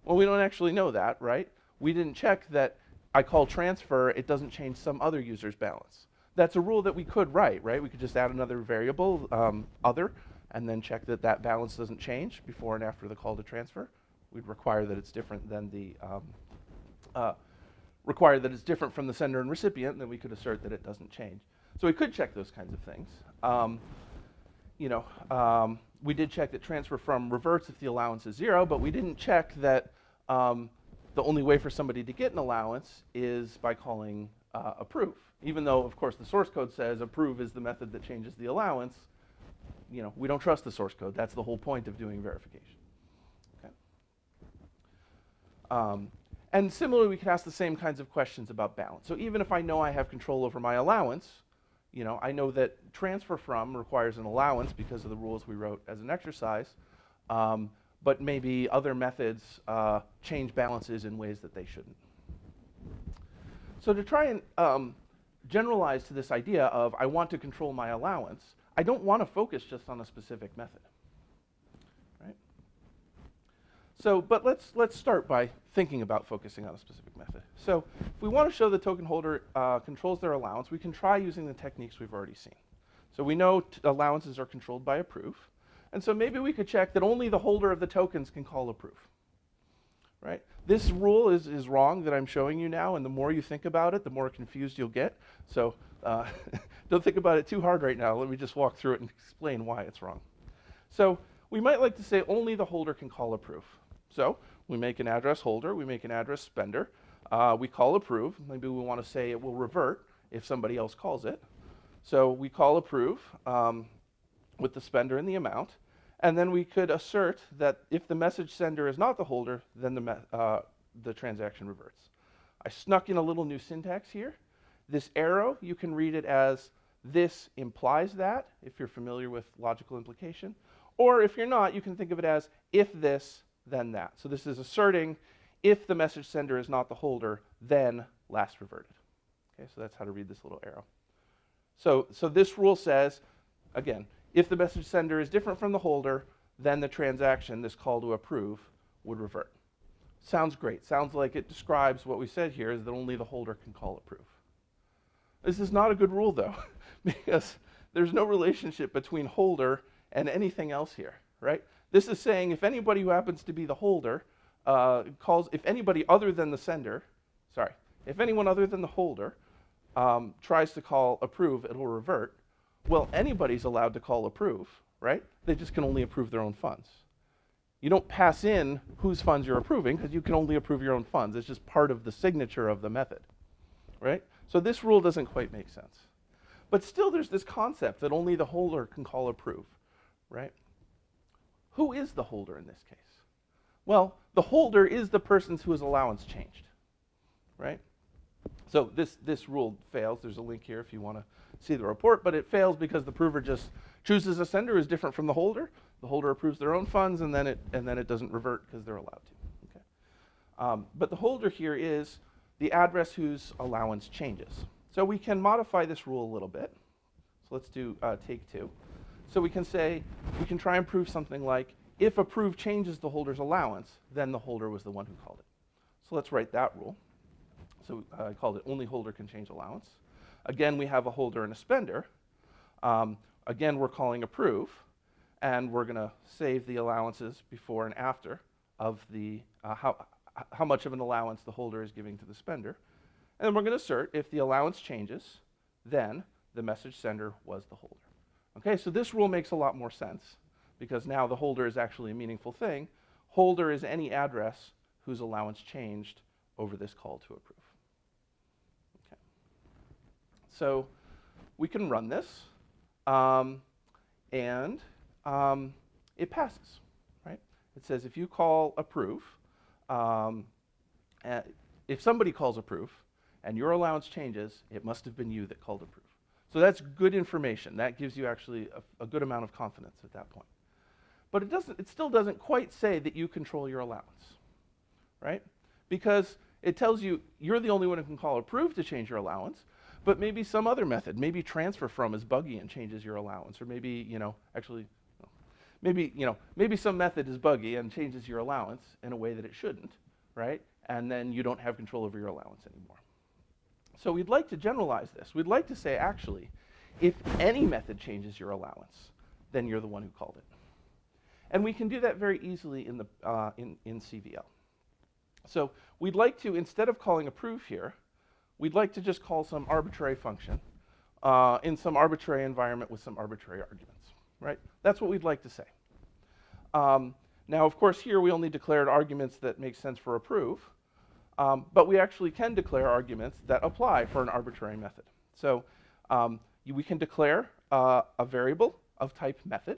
Well, we don't actually know that, right? We didn't check that I call transfer, it doesn't change some other user's balance. That's a rule that we could write, right? We could just add another variable, other, and then check that that balance doesn't change before and after the call to transfer. We'd require that it's different than the, require that it's different from the sender and recipient, and then we could assert that it doesn't change. So we could check those kinds of things. We did check that transfer from reverts if the allowance is 0, but we didn't check that the only way for somebody to get an allowance is by calling approve. Even though, of course, the source code says approve is the method that changes the allowance, we don't trust the source code. That's the whole point of doing verification. Okay. And similarly, we could ask the same kinds of questions about balance. So even if I know I have control over my allowance, I know that transfer from requires an allowance because of the rules we wrote as an exercise, but maybe other methods change balances in ways that they shouldn't. So to try and generalize to this idea of I want to control my allowance, I don't want to focus just on a specific method, right? So, but let's start by thinking about focusing on a specific method. So if we want to show the token holder controls their allowance, we can try using the techniques we've already seen. So we know allowances are controlled by approve, and so maybe we could check that only the holder of the tokens can call approve. Right? This rule is wrong that I'm showing you now, and the more you think about it, the more confused you'll get. So don't think about it too hard right now. Let me just walk through it and explain why it's wrong. So we might like to say only the holder can call approve. So we make an address holder, we make an address spender, we call approve. Maybe we want to say it will revert if somebody else calls it. So we call approve with the spender and the amount. And then we could assert that if the message sender is not the holder, then the transaction reverts. I snuck in a little new syntax here. This arrow, you can read it as this implies that, if you're familiar with logical implication. Or if you're not, you can think of it as if this, then that. So this is asserting if the message sender is not the holder, then last reverted. Okay, so that's how to read this little arrow. So this rule says, again, if the message sender is different from the holder, then the transaction, this call to approve, would revert. Sounds great. Sounds like it describes what we said here is that only the holder can call approve. This is not a good rule, though, because there's no relationship between holder and anything else here, right? This is saying if anybody who happens to be the holder if anybody other than the sender, if anyone other than the holder tries to call approve, it'll revert. Well, anybody's allowed to call approve, right? They just can only approve their own funds. You don't pass in whose funds you're approving because you can only approve your own funds. It's just part of the signature of the method, right? So this rule doesn't quite make sense. But still there's this concept that only the holder can call approve, right? Who is the holder in this case? Well, the holder is the person whose allowance changed, right? So this rule fails. There's a link here if you want to see the report, but it fails because the prover just chooses a sender who's different from the holder. The holder approves their own funds, and then it doesn't revert because they're allowed to. Okay. But the holder here is the address whose allowance changes. So we can modify this rule a little bit. So let's do take two. So we can try and prove something like, if approve changes the holder's allowance, then the holder was the one who called it. So let's write that rule. So I called it only holder can change allowance. Again, we have a holder and a spender. Again, we're calling approve, and we're going to save the allowances before and after of the how much of an allowance the holder is giving to the spender. And then we're going to assert if the allowance changes, then the message sender was the holder. Okay, so this rule makes a lot more sense because now the holder is actually a meaningful thing. Holder is any address whose allowance changed over this call to approve. Okay. So we can run this, and it passes, right? It says if you call approve, if somebody calls approve and your allowance changes, it must have been you that called approve. So that's good information. That gives you actually a good amount of confidence at that point. But it still doesn't quite say that you control your allowance, right? Because it tells you you're the only one who can call approve to change your allowance, but maybe some other method, maybe transfer from is buggy and changes your allowance, or maybe, maybe some method is buggy and changes your allowance in a way that it shouldn't, right? And then you don't have control over your allowance anymore. So we'd like to generalize this. We'd like to say, actually, if any method changes your allowance, then you're the one who called it. And we can do that very easily in CVL. So we'd like to, instead of calling approve here, we'd like to just call some arbitrary function in some arbitrary environment with some arbitrary arguments, right? That's what we'd like to say. Now, of course, here we only declared arguments that make sense for approve, but we actually can declare arguments that apply for an arbitrary method. So we can declare a variable of type method,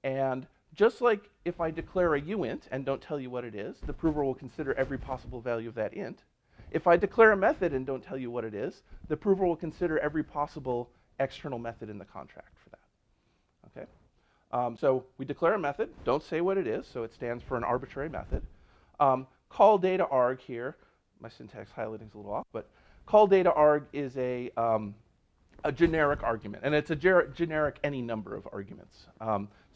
and just like if I declare a uint and don't tell you what it is, the prover will consider every possible value of that int. If I declare a method and don't tell you what it is, the prover will consider every possible external method in the contract for that. Okay? So we declare a method, don't say what it is, so it stands for an arbitrary method. Call data arg here, my syntax highlighting is a little off, but call data arg is a generic argument, and it's a generic any number of arguments.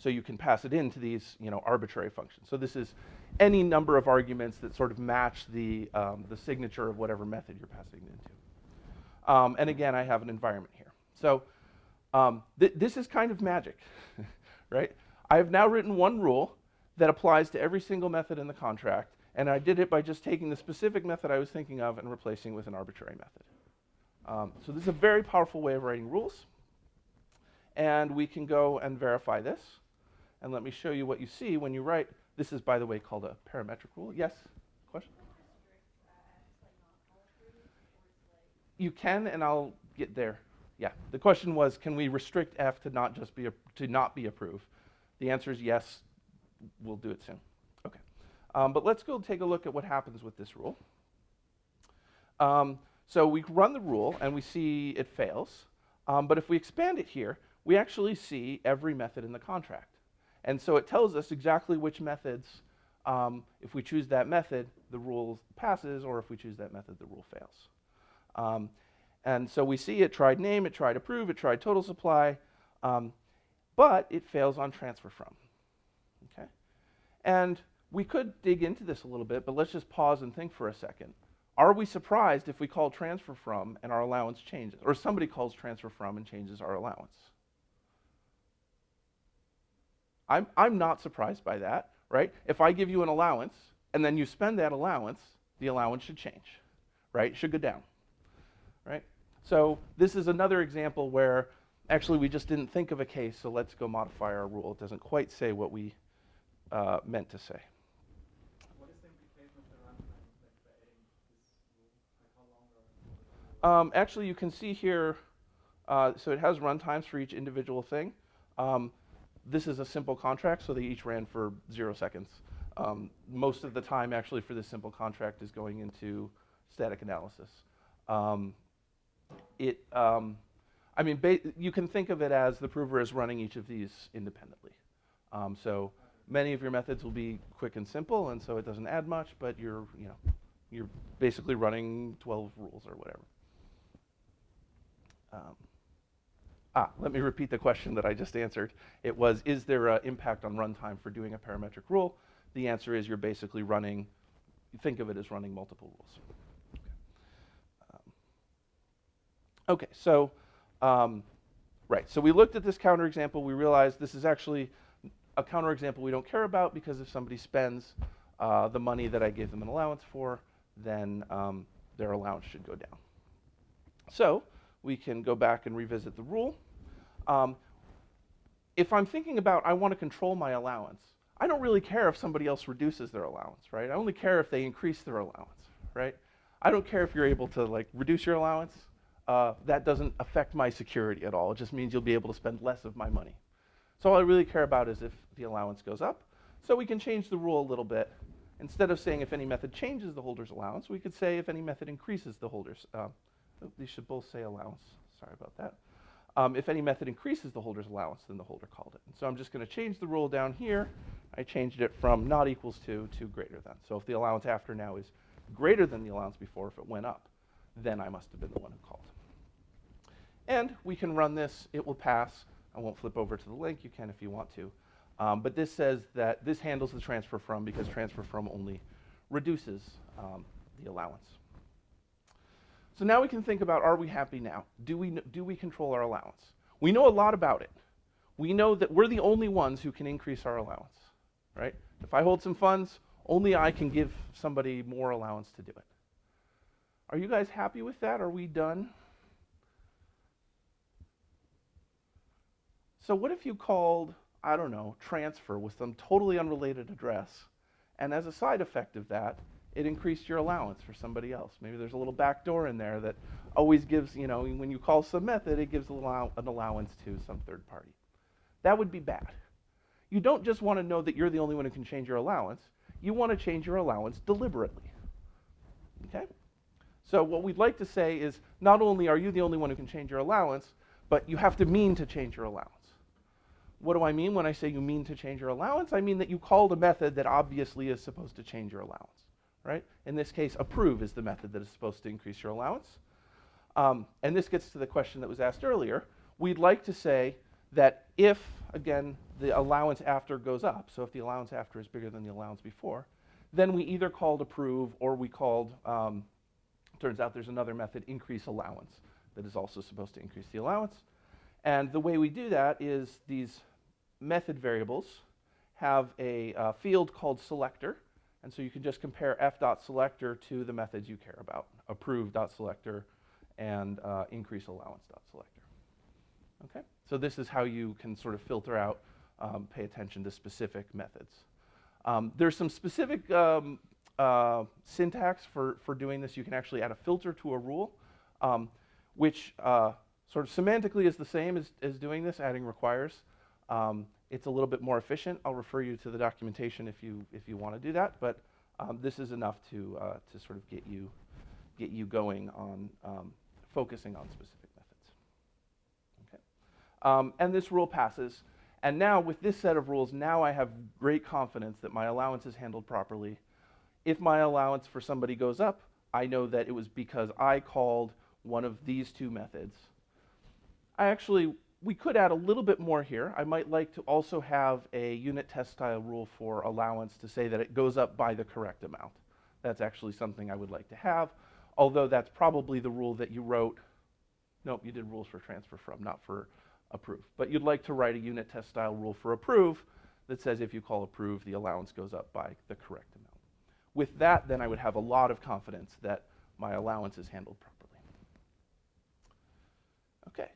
So you can pass it into these arbitrary functions. So this is any number of arguments that sort of match the signature of whatever method you're passing it into. And again, I have an environment here. So this is kind of magic, right? I have now written one rule that applies to every single method in the contract, and I did it by just taking the specific method I was thinking of and replacing it with an arbitrary method. So this is a very powerful way of writing rules. And we can go and verify this. And let me show you what you see when you write. This is, by the way, called a parametric rule. Yes? Question? You can, and I'll get there. Yeah. The question was, can we restrict F to not just be approved? The answer is yes. We'll do it soon. Okay. But let's go take a look at what happens with this rule. So we run the rule, and we see it fails. But if we expand it here, we actually see every method in the contract. And so it tells us exactly which methods, if we choose that method, the rule passes, or if we choose that method, the rule fails. And so we see it tried name, it tried approve, it tried total supply, but it fails on transfer from. Okay? And we could dig into this a little bit, but let's just pause and think for a second. Are we surprised if we call transfer from and our allowance changes, or somebody calls transfer from and changes our allowance? I'm not surprised by that, right? If I give you an allowance and then you spend that allowance, the allowance should change, right? It should go down, right? So this is another example where actually we just didn't think of a case, so let's go modify our rule. It doesn't quite say what we meant to say. What is the implication of the runtime, like by adding this rule? Like how long are Actually, you can see here, so it has runtimes for each individual thing. This is a simple contract, so they each ran for 0 seconds. Most of the time, actually, for this simple contract is going into static analysis. I mean, you can think of it as the prover is running each of these independently. So many of your methods will be quick and simple, and so it doesn't add much, but you're basically running 12 rules or whatever. Let me repeat the question that I just answered. It was, is there an impact on runtime for doing a parametric rule? The answer is you're basically running, think of it as running multiple rules. Okay, so, right, so we looked at this counterexample. We realized this is actually a counterexample we don't care about because if somebody spends the money that I gave them an allowance for, then their allowance should go down. So we can go back and revisit the rule. If I'm thinking about I want to control my allowance, I don't really care if somebody else reduces their allowance, right? I only care if they increase their allowance, right? I don't care if you're able to like reduce your allowance. That doesn't affect my security at all. It just means you'll be able to spend less of my money. So all I really care about is if the allowance goes up. So we can change the rule a little bit. Instead of saying if any method changes the holder's allowance, we could say if any method increases the holder's. These should both say allowance. Sorry about that. If any method increases the holder's allowance, then the holder called it. And so I'm just going to change the rule down here. I changed it from not equals to greater than. So if the allowance after now is greater than the allowance before, if it went up, then I must have been the one who called. And we can run this. It will pass. I won't flip over to the link. You can if you want to. But this says that this handles the transfer from because transfer from only reduces the allowance. So now we can think about, are we happy now? Do we control our allowance? We know a lot about it. We know that we're the only ones who can increase our allowance, right? If I hold some funds, only I can give somebody more allowance to do it. Are you guys happy with that? Are we done? So what if you called, I don't know, transfer with some totally unrelated address, and as a side effect of that, it increased your allowance for somebody else? Maybe there's a little back door in there that always gives, when you call some method, it gives an allowance to some third party. That would be bad. You don't just want to know that you're the only one who can change your allowance. You want to change your allowance deliberately. Okay? So what we'd like to say is not only are you the only one who can change your allowance, but you have to mean to change your allowance. What do I mean when I say you mean to change your allowance? I mean that you called a method that obviously is supposed to change your allowance, right? In this case, approve is the method that is supposed to increase your allowance. And this gets to the question that was asked earlier. We'd like to say that if, again, the allowance after goes up, so if the allowance after is bigger than the allowance before, then we either called approve or we called, turns out there's another method, increase allowance, that is also supposed to increase the allowance. And the way we do that is these method variables have a field called selector. And so you can just compare f.selector to the methods you care about, approve.selector and increase allowance.selector. Okay? So this is how you can sort of filter out, pay attention to specific methods. There's some specific syntax for doing this. You can actually add a filter to a rule, which sort of semantically is the same as doing this, adding requires. It's a little bit more efficient. I'll refer you to the documentation if you want to do that, but this is enough to sort of get you going on focusing on specific methods. Okay. And this rule passes. And now with this set of rules, now I have great confidence that my allowance is handled properly. If my allowance for somebody goes up, I know that it was because I called one of these two methods. We could add a little bit more here. I might like to also have a unit test style rule for allowance to say that it goes up by the correct amount. That's actually something I would like to have, although that's probably the rule that you wrote. Nope, you did rules for transfer from, not for approve. But you'd like to write a unit test style rule for approve that says if you call approve, the allowance goes up by the correct amount. With that, then I would have a lot of confidence that my allowance is handled properly. Okay,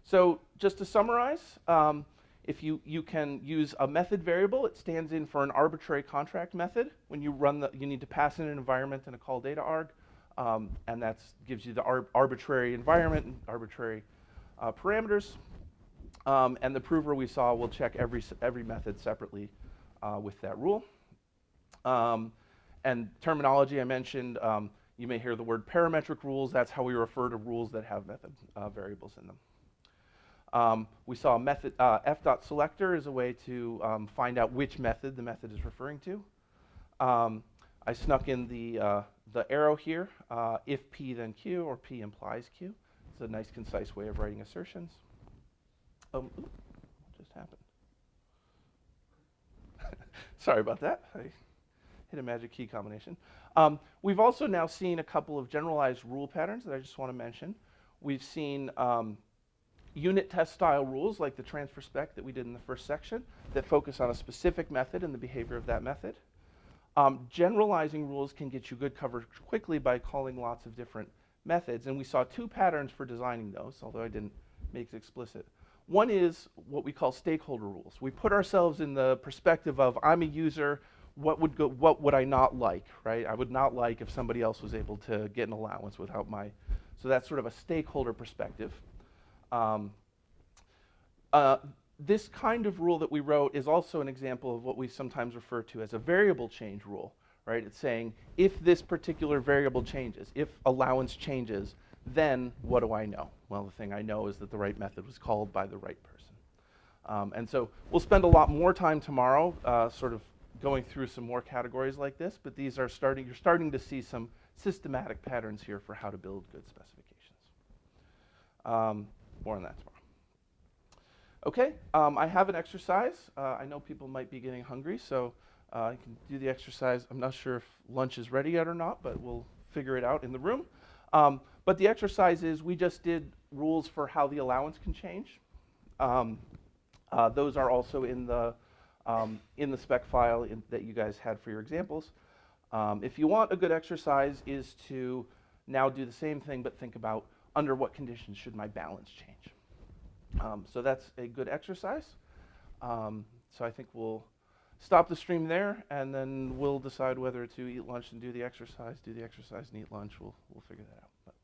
so just to summarize, if you can use a method variable, it stands in for an arbitrary contract method. When you run you need to pass in an environment and a call data arg, and that gives you the arbitrary environment and arbitrary parameters. And the prover we saw will check every method separately with that rule. And terminology I mentioned, you may hear the word parametric rules. That's how we refer to rules that have method variables in them. We saw a method, f.selector is a way to find out which method the method is referring to. I snuck in the arrow here, if P then Q, or P implies Q. It's a nice concise way of writing assertions. Ooh, what just happened? Sorry about that. I hit a magic key combination. We've also now seen a couple of generalized rule patterns that I just want to mention. We've seen unit test style rules like the transfer spec that we did in the first section that focus on a specific method and the behavior of that method. Generalizing rules can get you good coverage quickly by calling lots of different methods, and we saw two patterns for designing those, although I didn't make it explicit. One is what we call stakeholder rules. We put ourselves in the perspective of, I'm a user, what would I not like, right? I would not like if somebody else was able to get an allowance without my, so that's sort of a stakeholder perspective. This kind of rule that we wrote is also an example of what we sometimes refer to as a variable change rule, right? It's saying, if this particular variable changes, if allowance changes, then what do I know? Well, the thing I know is that the right method was called by the right person. And so we'll spend a lot more time tomorrow sort of going through some more categories like this, but these are you're starting to see some systematic patterns here for how to build good specifications. More on that tomorrow. Okay, I have an exercise. I know people might be getting hungry, so I can do the exercise. I'm not sure if lunch is ready yet or not, but we'll figure it out in the room. But the exercise is we just did rules for how the allowance can change. Those are also in the spec file that you guys had for your examples. If you want a good exercise is to now do the same thing, but think about under what conditions should my balance change. So that's a good exercise. So I think we'll stop the stream there, and then we'll decide whether to eat lunch and do the exercise and eat lunch. We'll figure that out. But,